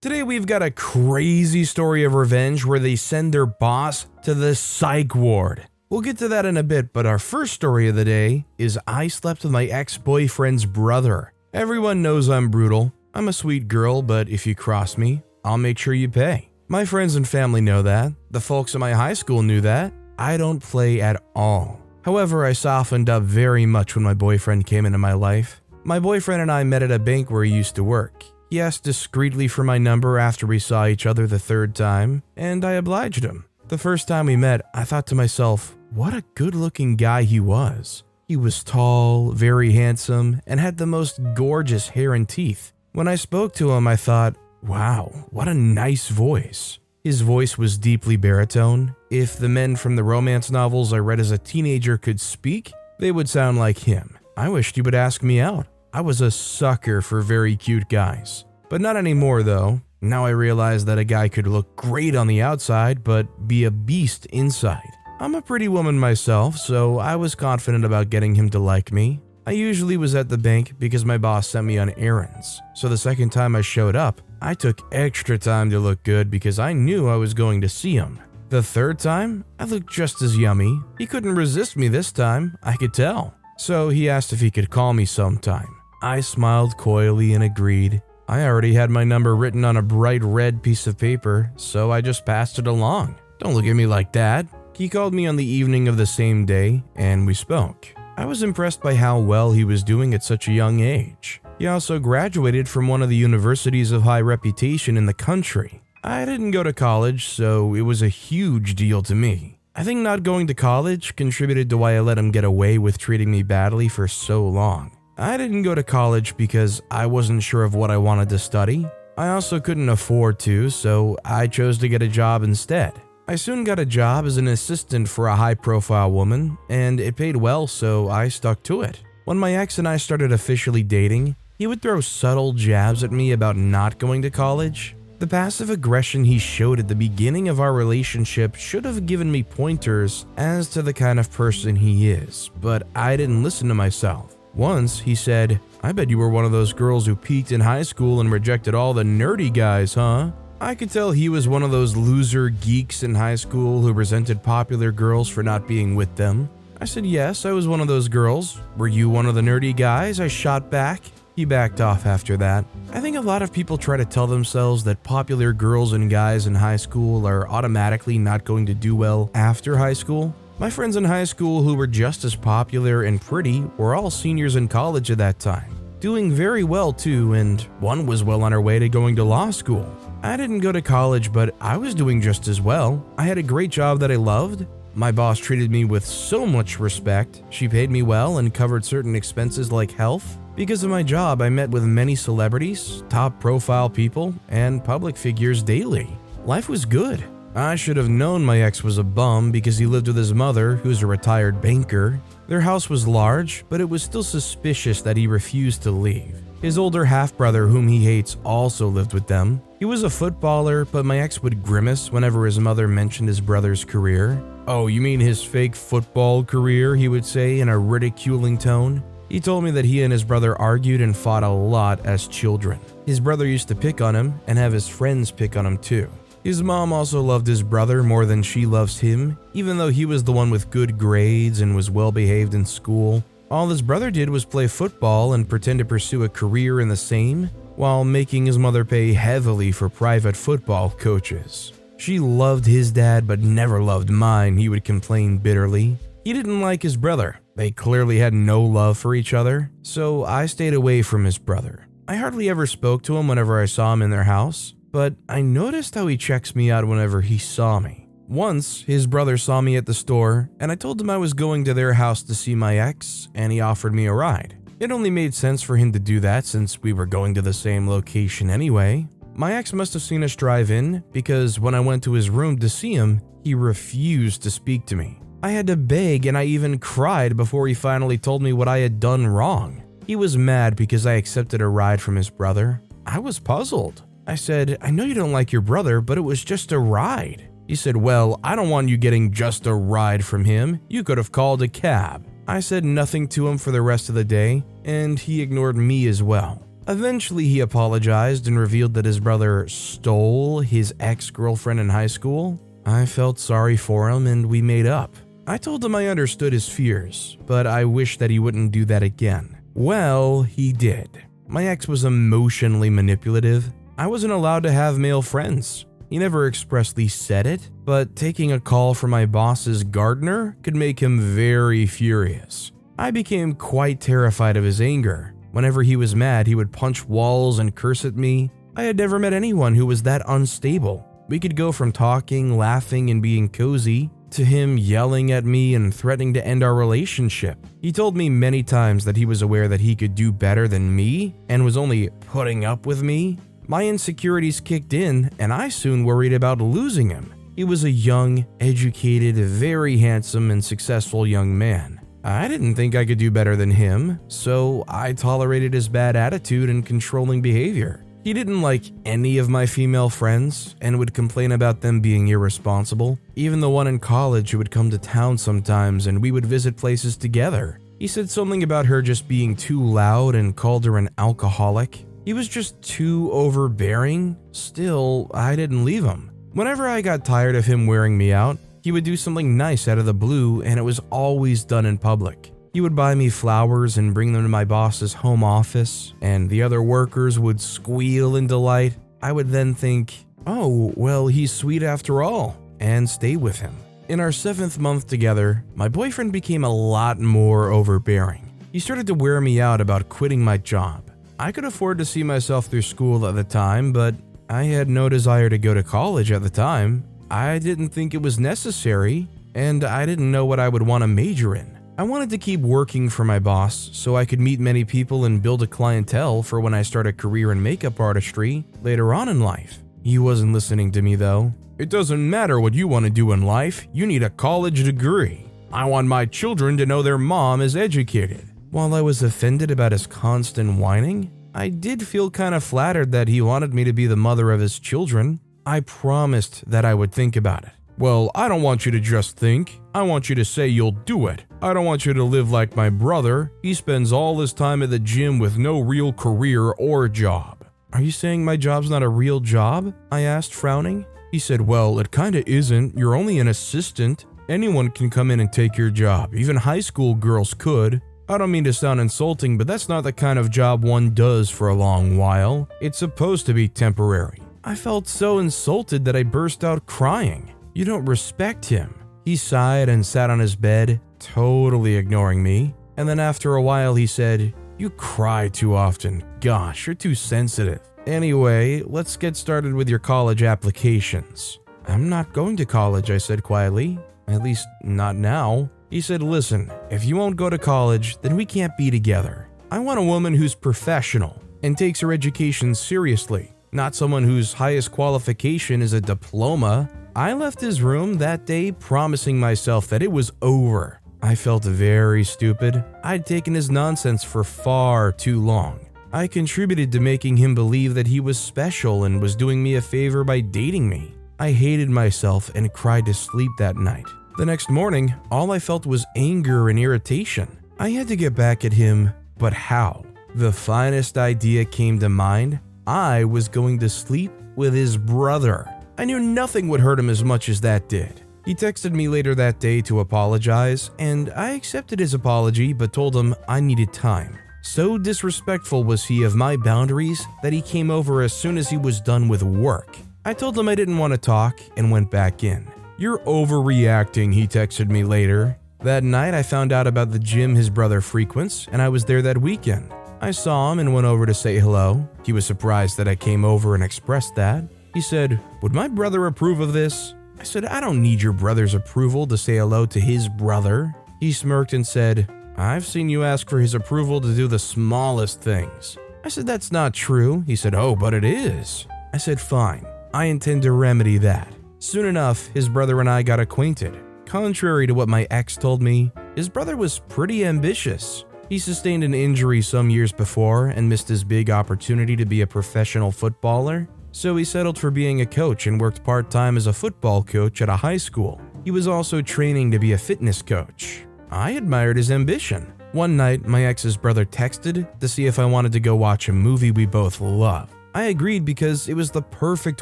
Today we've got a crazy story of revenge where they send their boss to the psych ward. We'll get to that in a bit, but our first story of the day is I slept with my ex-boyfriend's brother. Everyone knows I'm brutal. I'm a sweet girl, but if you cross me, I'll make sure you pay. My friends and family know that. The folks at my high school knew that. I don't play at all. However, I softened up very much when my boyfriend came into my life. My boyfriend and I met at a bank where he used to work. He asked discreetly for my number after we saw each other the third time, and I obliged him. The first time we met, I thought to myself, what a good-looking guy he was. He was tall, very handsome, and had the most gorgeous hair and teeth. When I spoke to him, I thought, wow, what a nice voice. His voice was deeply baritone. If the men from the romance novels I read as a teenager could speak, they would sound like him. I wished he would ask me out. I was a sucker for very cute guys. But not anymore though. Now I realize that a guy could look great on the outside, but be a beast inside. I'm a pretty woman myself, so I was confident about getting him to like me. I usually was at the bank because my boss sent me on errands. So the second time I showed up, I took extra time to look good because I knew I was going to see him. The third time, I looked just as yummy. He couldn't resist me this time, I could tell. So he asked if he could call me sometime. I smiled coyly and agreed. I already had my number written on a bright red piece of paper, so I just passed it along. Don't look at me like that. He called me on the evening of the same day, and we spoke. I was impressed by how well he was doing at such a young age. He also graduated from one of the universities of high reputation in the country. I didn't go to college, so it was a huge deal to me. I think not going to college contributed to why I let him get away with treating me badly for so long. I didn't go to college because I wasn't sure of what I wanted to study. I also couldn't afford to, so I chose to get a job instead. I soon got a job as an assistant for a high-profile woman, and it paid well, so I stuck to it. When my ex and I started officially dating, he would throw subtle jabs at me about not going to college. The passive aggression he showed at the beginning of our relationship should have given me pointers as to the kind of person he is, but I didn't listen to myself. Once, he said, "I bet you were one of those girls who peaked in high school and rejected all the nerdy guys, huh?" I could tell he was one of those loser geeks in high school who resented popular girls for not being with them. I said, "Yes, I was one of those girls. Were you one of the nerdy guys?" I shot back. He backed off after that. I think a lot of people try to tell themselves that popular girls and guys in high school are automatically not going to do well after high school. My friends in high school who were just as popular and pretty were all seniors in college at that time, doing very well too, and one was well on her way to going to law school. I didn't go to college, but I was doing just as well. I had a great job that I loved. My boss treated me with so much respect. She paid me well and covered certain expenses like health. Because of my job, I met with many celebrities, top-profile people, and public figures daily. Life was good. I should have known my ex was a bum because he lived with his mother, who's a retired banker. Their house was large, but it was still suspicious that he refused to leave. His older half-brother, whom he hates, also lived with them. He was a footballer, but my ex would grimace whenever his mother mentioned his brother's career. "Oh, you mean his fake football career?" he would say in a ridiculing tone. He told me that he and his brother argued and fought a lot as children. His brother used to pick on him and have his friends pick on him too. His mom also loved his brother more than she loves him, even though he was the one with good grades and was well behaved in school. All his brother did was play football and pretend to pursue a career in the same, while making his mother pay heavily for private football coaches. "She loved his dad but never loved mine," he would complain bitterly. He didn't like his brother. They clearly had no love for each other, so I stayed away from his brother. I hardly ever spoke to him whenever I saw him in their house, but I noticed how he checks me out whenever he saw me. Once, his brother saw me at the store, and I told him I was going to their house to see my ex, and he offered me a ride. It only made sense for him to do that since we were going to the same location anyway. My ex must have seen us drive in, because when I went to his room to see him, he refused to speak to me. I had to beg and I even cried before he finally told me what I had done wrong. He was mad because I accepted a ride from his brother. I was puzzled. I said, "I know you don't like your brother, but it was just a ride." He said, "Well, I don't want you getting just a ride from him. You could have called a cab." I said nothing to him for the rest of the day, and he ignored me as well. Eventually, he apologized and revealed that his brother stole his ex-girlfriend in high school. I felt sorry for him and we made up. I told him I understood his fears, but I wished that he wouldn't do that again. Well, he did. My ex was emotionally manipulative. I wasn't allowed to have male friends. He never expressly said it, but taking a call from my boss's gardener could make him very furious. I became quite terrified of his anger. Whenever he was mad, he would punch walls and curse at me. I had never met anyone who was that unstable. We could go from talking, laughing, and being cozy to him yelling at me and threatening to end our relationship. He told me many times that he was aware that he could do better than me and was only putting up with me. My insecurities kicked in, and I soon worried about losing him. He was a young, educated, very handsome, and successful young man. I didn't think I could do better than him, so I tolerated his bad attitude and controlling behavior. He didn't like any of my female friends and would complain about them being irresponsible. Even the one in college who would come to town sometimes and we would visit places together. He said something about her just being too loud and called her an alcoholic. He was just too overbearing. Still, I didn't leave him. Whenever I got tired of him wearing me out, he would do something nice out of the blue, and it was always done in public. He would buy me flowers and bring them to my boss's home office, and the other workers would squeal in delight. I would then think, oh, well, he's sweet after all, and stay with him. In our 7th month together, my boyfriend became a lot more overbearing. He started to wear me out about quitting my job. I could afford to see myself through school at the time, but I had no desire to go to college at the time. I didn't think it was necessary, and I didn't know what I would want to major in. I wanted to keep working for my boss so I could meet many people and build a clientele for when I start a career in makeup artistry later on in life. He wasn't listening to me though. It doesn't matter what you want to do in life, you need a college degree. I want my children to know their mom is educated. While I was offended about his constant whining, I did feel kind of flattered that he wanted me to be the mother of his children. I promised that I would think about it. Well, I don't want you to just think. I want you to say you'll do it. I don't want you to live like my brother. He spends all his time at the gym with no real career or job. Are you saying my job's not a real job? I asked, frowning. He said, well, it kinda isn't. You're only an assistant. Anyone can come in and take your job. Even high school girls could. I don't mean to sound insulting, but that's not the kind of job one does for a long while. It's supposed to be temporary. I felt so insulted that I burst out crying. You don't respect him. He sighed and sat on his bed, totally ignoring me. And then after a while he said, you cry too often. Gosh, you're too sensitive. Anyway, let's get started with your college applications. I'm not going to college, I said quietly. At least not now. He said, listen, if you won't go to college, then we can't be together. I want a woman who's professional and takes her education seriously, not someone whose highest qualification is a diploma. I left his room that day promising myself that it was over. I felt very stupid. I'd taken his nonsense for far too long. I contributed to making him believe that he was special and was doing me a favor by dating me. I hated myself and cried to sleep that night. The next morning, all I felt was anger and irritation. I had to get back at him, but how? The finest idea came to mind. I was going to sleep with his brother. I knew nothing would hurt him as much as that did. He texted me later that day to apologize, and I accepted his apology but told him I needed time. So disrespectful was he of my boundaries that he came over as soon as he was done with work. I told him I didn't want to talk and went back in. You're overreacting, he texted me later. That night I found out about the gym his brother frequents, and I was there that weekend. I saw him and went over to say hello. He was surprised that I came over and expressed that. He said, would my brother approve of this? I said, I don't need your brother's approval to say hello to his brother. He smirked and said, I've seen you ask for his approval to do the smallest things. I said, that's not true. He said, oh, but it is. I said, fine. I intend to remedy that. Soon enough, his brother and I got acquainted. Contrary to what my ex told me, his brother was pretty ambitious. He sustained an injury some years before and missed his big opportunity to be a professional footballer. So he settled for being a coach and worked part-time as a football coach at a high school. He was also training to be a fitness coach. I admired his ambition. One night, my ex's brother texted to see if I wanted to go watch a movie we both love. I agreed because it was the perfect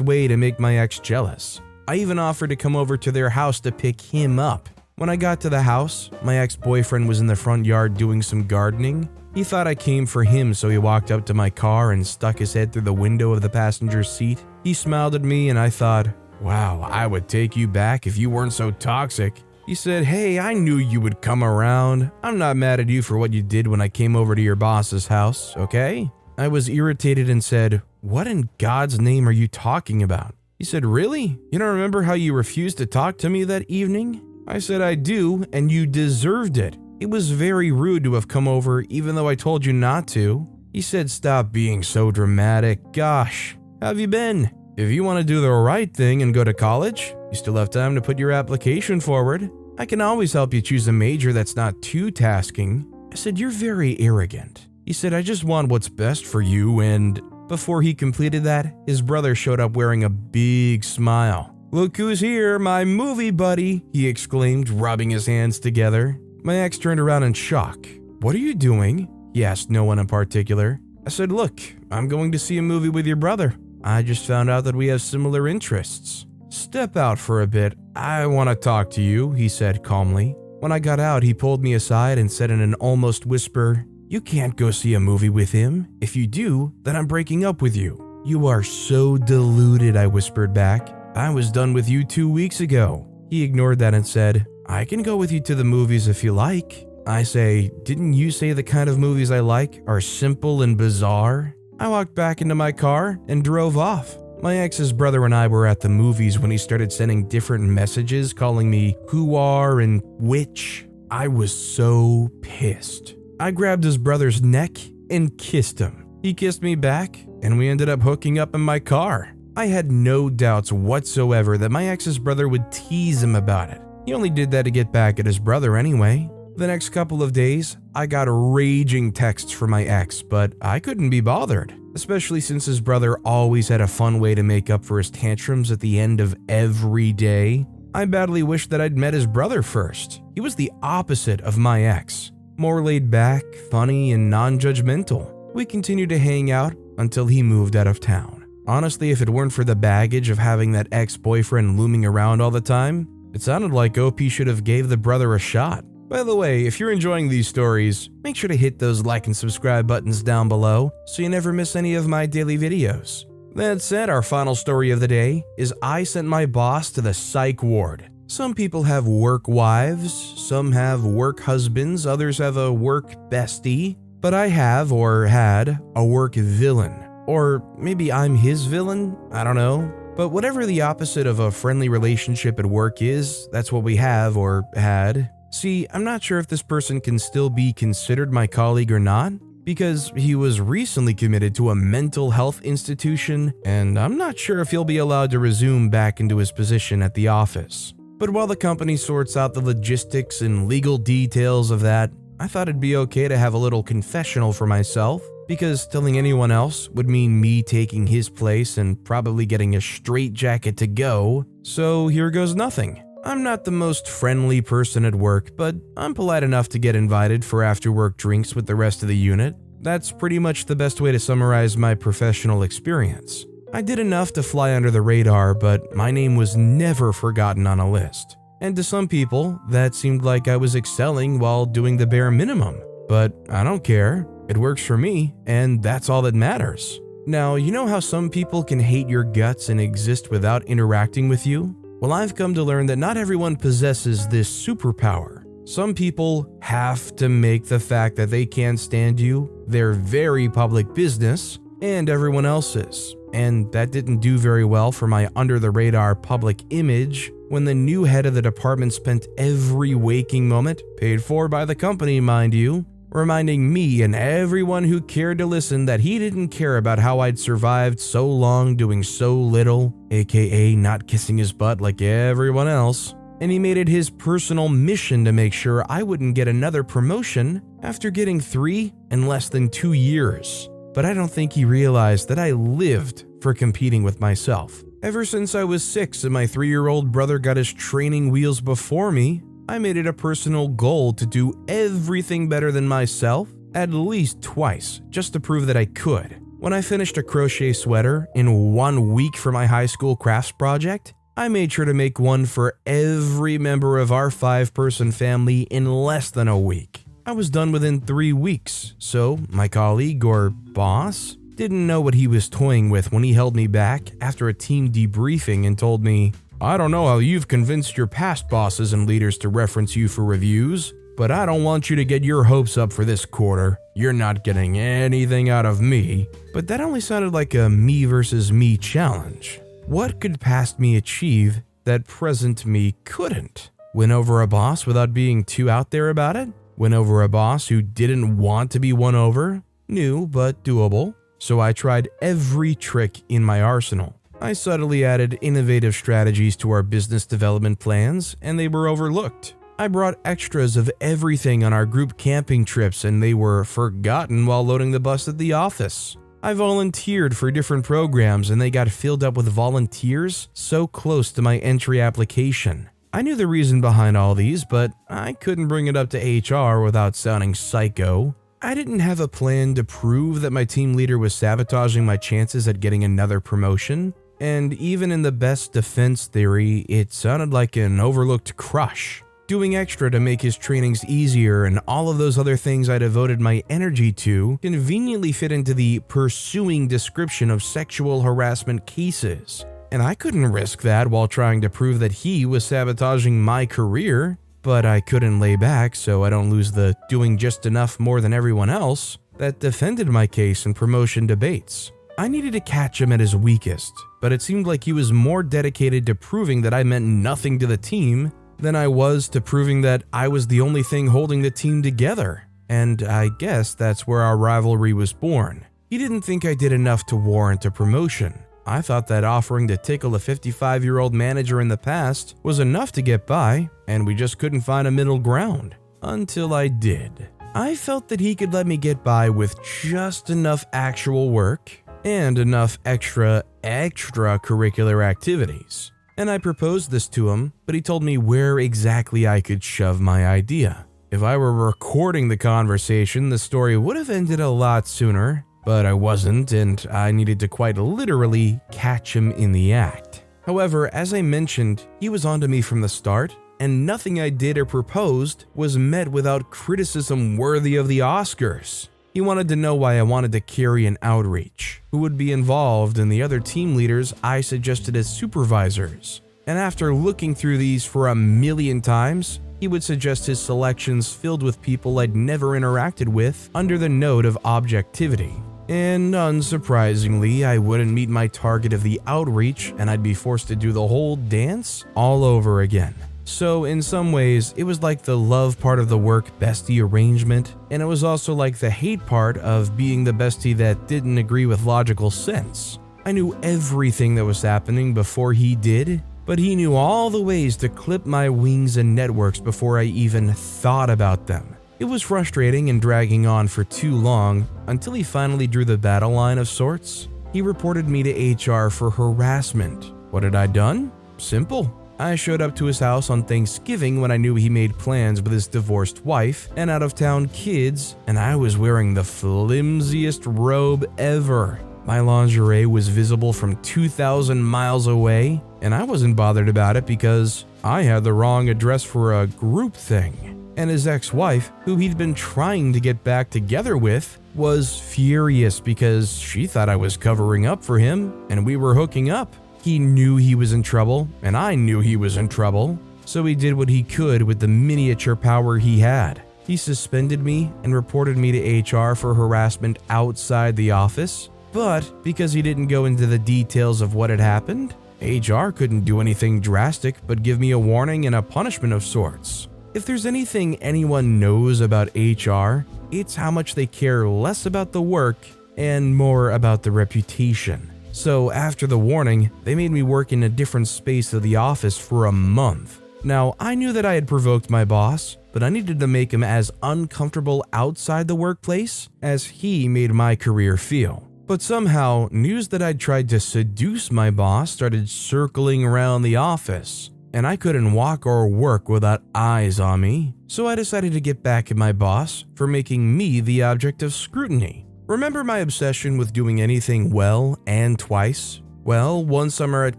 way to make my ex jealous. I even offered to come over to their house to pick him up. When I got to the house, my ex-boyfriend was in the front yard doing some gardening. He thought I came for him, so he walked up to my car and stuck his head through the window of the passenger seat. He smiled at me and I thought, wow, I would take you back if you weren't so toxic. He said, hey, I knew you would come around. I'm not mad at you for what you did when I came over to your boss's house, okay? I was irritated and said, what in God's name are you talking about? He said, really? You don't remember how you refused to talk to me that evening? I said, I do, and you deserved it. It was very rude to have come over even though I told you not to. He said, stop being so dramatic. Gosh, how have you been? If you want to do the right thing and go to college, you still have time to put your application forward. I can always help you choose a major that's not too tasking. I said, you're very arrogant. He said, I just want what's best for you, and before he completed that, his brother showed up wearing a big smile. Look who's here, my movie buddy, he exclaimed, rubbing his hands together. My ex turned around in shock. What are you doing? He asked no one in particular. I said, look, I'm going to see a movie with your brother. I just found out that we have similar interests. Step out for a bit. I want to talk to you, he said calmly. When I got out, he pulled me aside and said in an almost whisper, you can't go see a movie with him. If you do, then I'm breaking up with you. You are so deluded, I whispered back. I was done with you 2 weeks ago. He ignored that and said, I can go with you to the movies if you like. I say, didn't you say the kind of movies I like are simple and bizarre? I walked back into my car and drove off. My ex's brother and I were at the movies when he started sending different messages calling me who are and which. I was so pissed. I grabbed his brother's neck and kissed him. He kissed me back and we ended up hooking up in my car. I had no doubts whatsoever that my ex's brother would tease him about it. He only did that to get back at his brother anyway. The next couple of days, I got raging texts from my ex, but I couldn't be bothered, especially since his brother always had a fun way to make up for his tantrums at the end of every day. I badly wished that I'd met his brother first. He was the opposite of my ex, more laid back, funny, and non-judgmental. We continued to hang out until he moved out of town. Honestly, if it weren't for the baggage of having that ex-boyfriend looming around all the time, it sounded like OP should have gave the brother a shot. By the way, if you're enjoying these stories, make sure to hit those like and subscribe buttons down below so you never miss any of my daily videos. That said, our final story of the day is I sent my boss to the psych ward. Some people have work wives, some have work husbands, others have a work bestie, but I have or had a work villain. Or maybe I'm his villain, I don't know. But whatever the opposite of a friendly relationship at work is, that's what we have or had. See, I'm not sure if this person can still be considered my colleague or not, because he was recently committed to a mental health institution, and I'm not sure if he'll be allowed to resume back into his position at the office. But while the company sorts out the logistics and legal details of that, I thought it'd be okay to have a little confessional for myself, because telling anyone else would mean me taking his place and probably getting a straitjacket to go, so here goes nothing. I'm not the most friendly person at work, but I'm polite enough to get invited for after-work drinks with the rest of the unit. That's pretty much the best way to summarize my professional experience. I did enough to fly under the radar, but my name was never forgotten on a list. And to some people, that seemed like I was excelling while doing the bare minimum. But I don't care. It works for me, and that's all that matters. Now, you know how some people can hate your guts and exist without interacting with you? Well, I've come to learn that not everyone possesses this superpower. Some people have to make the fact that they can't stand you their very public business, and everyone else's. And that didn't do very well for my under-the-radar public image when the new head of the department spent every waking moment, paid for by the company, mind you, reminding me and everyone who cared to listen that he didn't care about how I'd survived so long doing so little, aka not kissing his butt like everyone else, and he made it his personal mission to make sure I wouldn't get another promotion after getting 3 in less than 2 years. But I don't think he realized that I lived for competing with myself. Ever since I was 6 and my 3-year-old brother got his training wheels before me, I made it a personal goal to do everything better than myself at least twice, just to prove that I could. When I finished a crochet sweater in 1 week for my high school crafts project, I made sure to make one for every member of our 5-person family in less than a week. I was done within 3 weeks, so my colleague or boss didn't know what he was toying with when he held me back after a team debriefing and told me, "I don't know how you've convinced your past bosses and leaders to reference you for reviews, but I don't want you to get your hopes up for this quarter. You're not getting anything out of me." But that only sounded like a me versus me challenge. What could past me achieve that present me couldn't? Win over a boss without being too out there about it? Win over a boss who didn't want to be won over? New but doable. So I tried every trick in my arsenal. I subtly added innovative strategies to our business development plans, and they were overlooked. I brought extras of everything on our group camping trips, and they were forgotten while loading the bus at the office. I volunteered for different programs, and they got filled up with volunteers so close to my entry application. I knew the reason behind all these, but I couldn't bring it up to HR without sounding psycho. I didn't have a plan to prove that my team leader was sabotaging my chances at getting another promotion. And even in the best defense theory, it sounded like an overlooked crush. Doing extra to make his trainings easier and all of those other things I devoted my energy to conveniently fit into the pursuing description of sexual harassment cases. And I couldn't risk that while trying to prove that he was sabotaging my career, but I couldn't lay back so I don't lose the doing just enough more than everyone else that defended my case in promotion debates. I needed to catch him at his weakest, but it seemed like he was more dedicated to proving that I meant nothing to the team than I was to proving that I was the only thing holding the team together. And I guess that's where our rivalry was born. He didn't think I did enough to warrant a promotion. I thought that offering to tickle a 55-year-old manager in the past was enough to get by, and we just couldn't find a middle ground. Until I did. I felt that he could let me get by with just enough actual work and enough extracurricular activities. And I proposed this to him, but he told me where exactly I could shove my idea. If I were recording the conversation, the story would have ended a lot sooner, but I wasn't, and I needed to quite literally catch him in the act. However, as I mentioned, he was onto me from the start, and nothing I did or proposed was met without criticism worthy of the Oscars. He wanted to know why I wanted to carry an outreach, who would be involved, and the other team leaders I suggested as supervisors. And after looking through these for a million times, he would suggest his selections filled with people I'd never interacted with under the note of objectivity. And unsurprisingly, I wouldn't meet my target of the outreach, and I'd be forced to do the whole dance all over again. So in some ways, it was like the love part of the work bestie arrangement, and it was also like the hate part of being the bestie that didn't agree with logical sense. I knew everything that was happening before he did, but he knew all the ways to clip my wings and networks before I even thought about them. It was frustrating and dragging on for too long until he finally drew the battle line of sorts. He reported me to HR for harassment. What had I done? Simple. I showed up to his house on Thanksgiving when I knew he made plans with his divorced wife and out-of-town kids, and I was wearing the flimsiest robe ever. My lingerie was visible from 2,000 miles away, and I wasn't bothered about it because I had the wrong address for a group thing. And his ex-wife, who he'd been trying to get back together with, was furious because she thought I was covering up for him and we were hooking up. He knew he was in trouble, and I knew he was in trouble, so he did what he could with the miniature power he had. He suspended me and reported me to HR for harassment outside the office, but because he didn't go into the details of what had happened, HR couldn't do anything drastic but give me a warning and a punishment of sorts. If there's anything anyone knows about HR, it's how much they care less about the work and more about the reputation. So after the warning, they made me work in a different space of the office for a month. Now, I knew that I had provoked my boss, but I needed to make him as uncomfortable outside the workplace as he made my career feel. But somehow, news that I'd tried to seduce my boss started circling around the office. and I couldn't walk or work without eyes on me, so I decided to get back at my boss for making me the object of scrutiny. Remember my obsession with doing anything well and twice? Well, one summer at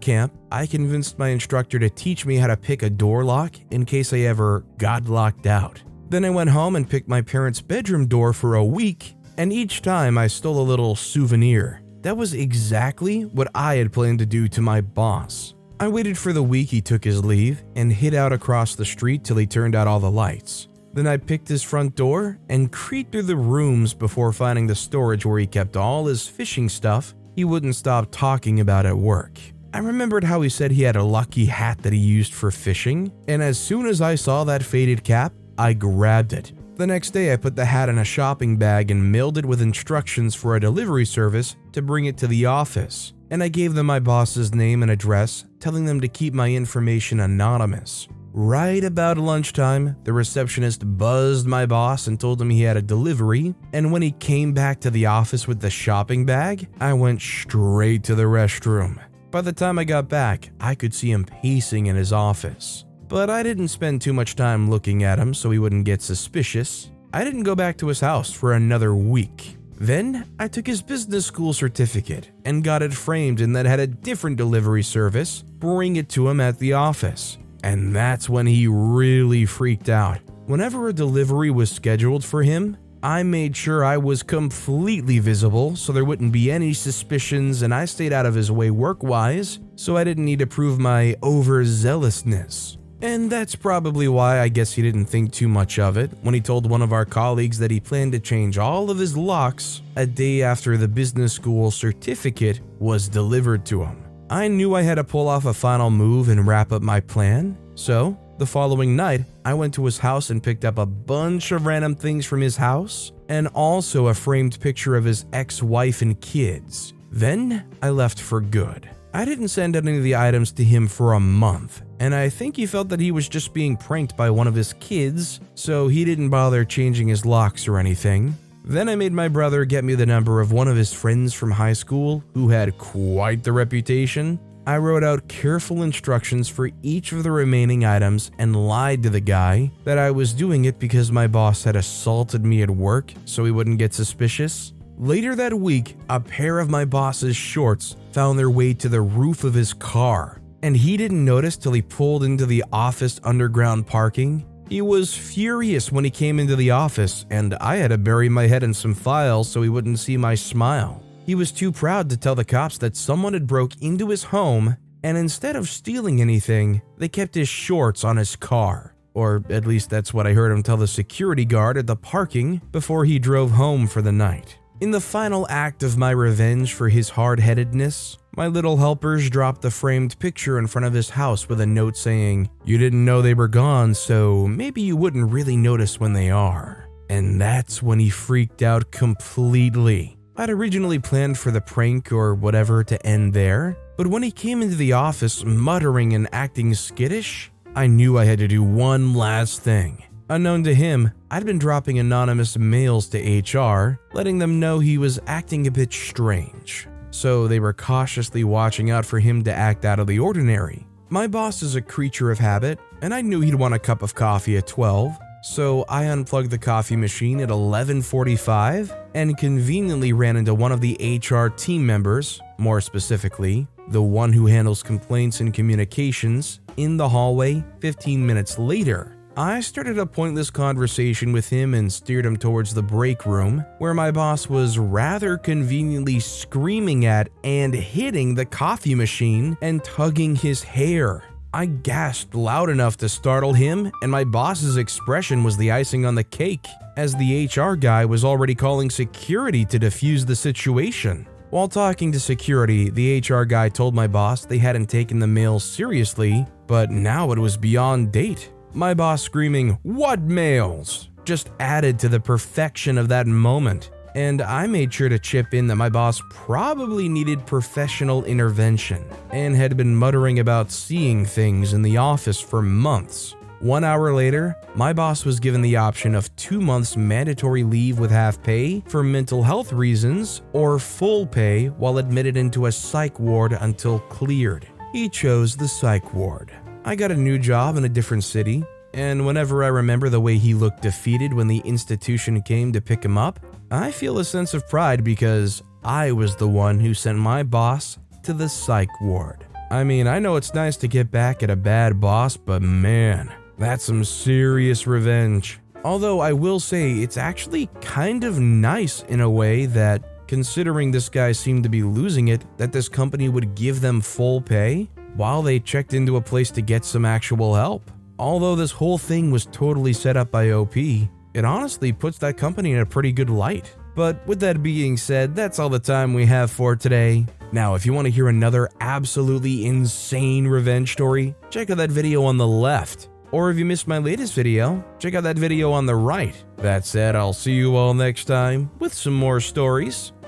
camp, I convinced my instructor to teach me how to pick a door lock in case I ever got locked out. Then I went home and picked my parents' bedroom door for a week, and each time I stole a little souvenir. That was exactly what I had planned to do to my boss. I waited for the week he took his leave and hid out across the street till he turned out all the lights. Then I picked his front door and creeped through the rooms before finding the storage where he kept all his fishing stuff he wouldn't stop talking about at work. I remembered how he said he had a lucky hat that he used for fishing, and as soon as I saw that faded cap, I grabbed it. The next day I put the hat in a shopping bag and mailed it with instructions for a delivery service to bring it to the office, and I gave them my boss's name and address, telling them to keep my information anonymous. Right about lunchtime, the receptionist buzzed my boss and told him he had a delivery, and when he came back to the office with the shopping bag, I went straight to the restroom. By the time I got back, I could see him pacing in his office. But I didn't spend too much time looking at him so he wouldn't get suspicious. I didn't go back to his house for another week. Then I took his business school certificate and got it framed and then had a different delivery service bring it to him at the office. And that's when he really freaked out. Whenever a delivery was scheduled for him, I made sure I was completely visible so there wouldn't be any suspicions, and I stayed out of his way work-wise so I didn't need to prove my overzealousness. And that's probably why I guess he didn't think too much of it when he told one of our colleagues that he planned to change all of his locks a day after the business school certificate was delivered to him. I knew I had to pull off a final move and wrap up my plan, so the following night, I went to his house and picked up a bunch of random things from his house and also a framed picture of his ex-wife and kids. Then I left for good. I didn't send any of the items to him for a month, and I think he felt that he was just being pranked by one of his kids, so he didn't bother changing his locks or anything. Then I made my brother get me the number of one of his friends from high school who had quite the reputation. I wrote out careful instructions for each of the remaining items and lied to the guy that I was doing it because my boss had assaulted me at work so he wouldn't get suspicious. Later that week, a pair of my boss's shorts found their way to the roof of his car, and he didn't notice till he pulled into the office underground parking. He was furious when he came into the office, and I had to bury my head in some files so he wouldn't see my smile. He was too proud to tell the cops that someone had broke into his home, and instead of stealing anything, they kept his shorts on his car. Or at least that's what I heard him tell the security guard at the parking before he drove home for the night. In the final act of my revenge for his hard-headedness, my little helpers dropped the framed picture in front of his house with a note saying, "You didn't know they were gone, so maybe you wouldn't really notice when they are." And that's when he freaked out completely. I'd originally planned for the prank or whatever to end there, but when he came into the office muttering and acting skittish, I knew I had to do one last thing. Unknown to him, I'd been dropping anonymous mails to HR, letting them know he was acting a bit strange. So they were cautiously watching out for him to act out of the ordinary. My boss is a creature of habit, and I knew he'd want a cup of coffee at 12, so I unplugged the coffee machine at 11:45 and conveniently ran into one of the HR team members, more specifically, the one who handles complaints and communications, in the hallway 15 minutes later. I started a pointless conversation with him and steered him towards the break room, where my boss was rather conveniently screaming at and hitting the coffee machine and tugging his hair. I gasped loud enough to startle him, and my boss's expression was the icing on the cake, as the HR guy was already calling security to defuse the situation. While talking to security, the HR guy told my boss they hadn't taken the mail seriously, but now it was beyond date. My boss screaming, "What mails?" just added to the perfection of that moment, and I made sure to chip in that my boss probably needed professional intervention and had been muttering about seeing things in the office for months. 1 hour later, my boss was given the option of 2 months mandatory leave with half pay for mental health reasons or full pay while admitted into a psych ward until cleared. He chose the psych ward. I got a new job in a different city, and whenever I remember the way he looked defeated when the institution came to pick him up, I feel a sense of pride because I was the one who sent my boss to the psych ward. I mean, I know it's nice to get back at a bad boss, but man, that's some serious revenge. Although I will say it's actually kind of nice in a way that, considering this guy seemed to be losing it, that this company would give them full pay while they checked into a place to get some actual help. Although this whole thing was totally set up by OP, it honestly puts that company in a pretty good light. But with that being said, that's all the time we have for today. Now, if you want to hear another absolutely insane revenge story, check out that video on the left. Or if you missed my latest video, check out that video on the right. That said, I'll see you all next time with some more stories.